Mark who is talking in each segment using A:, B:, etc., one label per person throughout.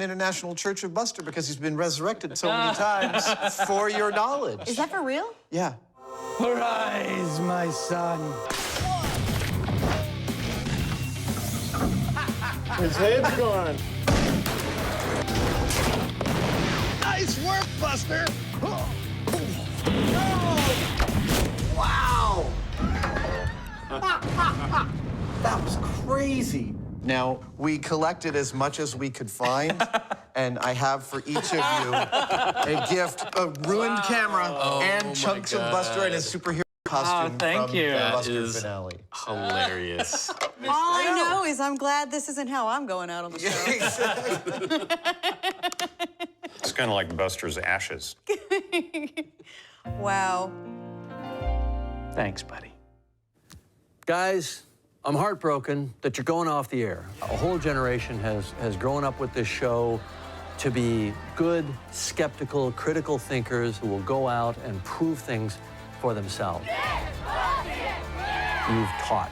A: International Church of Buster because he's been resurrected so many times for your knowledge.
B: Is that for real?
A: Yeah.
C: Arise, my son.
D: His head's gone.
C: Nice work, Buster.
A: Wow! That was crazy. Now, we collected as much as we could find, and I have for each of you a gift, a ruined camera, and chunks of Buster and his superhero costume from the Buster finale.
E: Hilarious.
B: All I know is I'm glad this isn't how I'm going out on the show.
A: Exactly.
E: It's kind of like Buster's ashes.
B: Wow.
C: Thanks, buddy. Guys, I'm heartbroken that you're going off the air. A whole generation has grown up with this show to be good, skeptical, critical thinkers who will go out and prove things for themselves. You've taught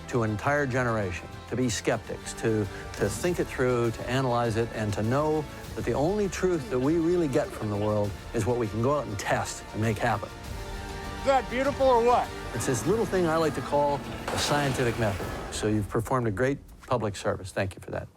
C: to an entire generation to be skeptics, to think it through, to analyze it, and to know that the only truth that we really get from the world is what we can go out and test and make happen.
D: Is that beautiful or what?
C: It's this little thing I like to call a scientific method. So you've performed a great public service. Thank you for that.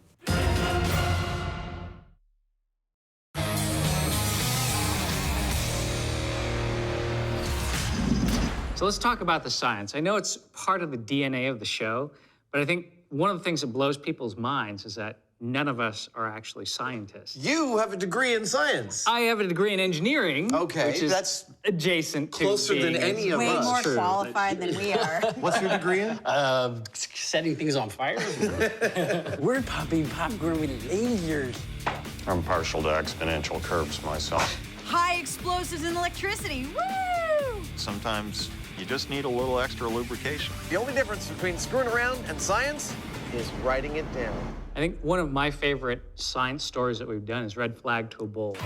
F: So let's talk about the science. I know it's part of the DNA of the show, but I think one of the things that blows people's minds is that none of us are actually scientists.
A: You have a degree in science.
F: I have a degree in engineering,
A: Okay,
F: which is
A: that's
F: adjacent to
A: closer than
F: being
A: any of
B: Way
A: us.
B: more
F: True.
B: qualified than we are.
A: What's your degree in?
G: Setting things on fire. We're popping popcorn with lasers.
E: I'm partial to exponential curves myself.
B: High explosives and electricity. Woo!
H: Sometimes you just need a little extra lubrication.
D: The only difference between screwing around and science is writing it down.
F: I think one of my favorite science stories that we've done is Red Flag to a Bull.
C: Dude,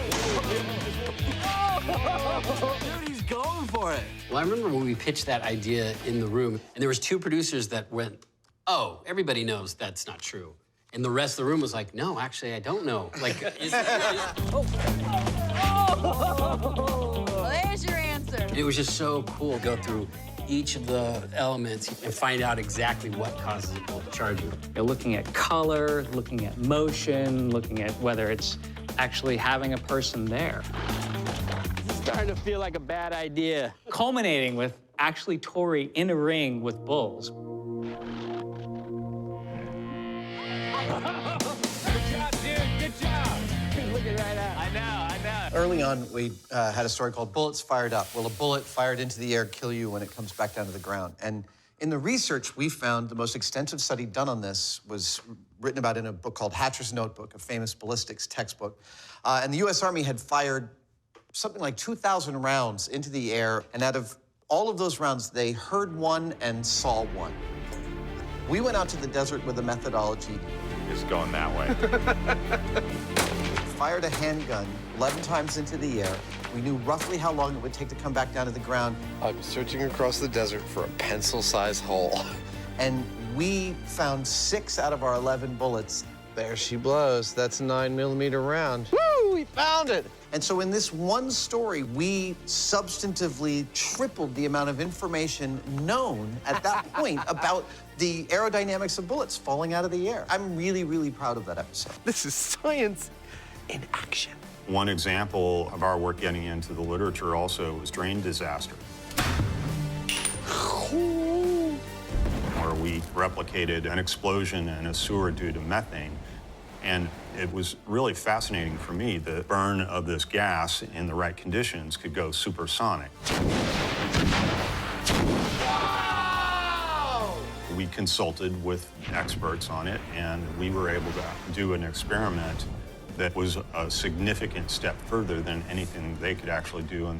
C: he's going for it.
G: Well, I remember when we pitched that idea in the room, and there was two producers that went, "Oh, everybody knows that's not true," and the rest of the room was like, "No, actually, I don't know." Like,
B: Well, there's your answer.
G: it was just so cool to go through each of the elements and find out exactly what causes a bull to charge you.
F: You're looking at color, looking at motion, looking at whether it's actually having a person there.
C: It's starting to feel like a bad idea.
F: Culminating with actually Tori in a ring with bulls.
C: Good job, dude. Good job. He's looking right at. I know.
A: Early on, we had a story called Bullets Fired Up. Will a bullet fired into the air kill you when it comes back down to the ground? And in the research we found, the most extensive study done on this was written about in a book called Hatcher's Notebook, a famous ballistics textbook. And the US Army had fired something like 2,000 rounds into the air, and out of all of those rounds, they heard one and saw one. We went out to the desert with a methodology.
E: It's going that way.
A: Fired a handgun 11 times into the air. We knew roughly how long it would take to come back down to the ground.
D: I'm searching across the desert for a pencil-sized hole.
A: And we found 6 out of our 11 bullets.
D: There she blows. That's a 9mm round. Woo! We found it!
A: And so in this one story, we substantively tripled the amount of information known at that point about the aerodynamics of bullets falling out of the air. I'm really, really proud of that episode.
D: This is science in action.
E: One example of our work getting into the literature also was drain disaster, where we replicated an explosion in a sewer due to methane. And it was really fascinating for me. The burn of this gas in the right conditions could go supersonic. Wow! We consulted with experts on it, and we were able to do an experiment that was a significant step further than anything they could actually do in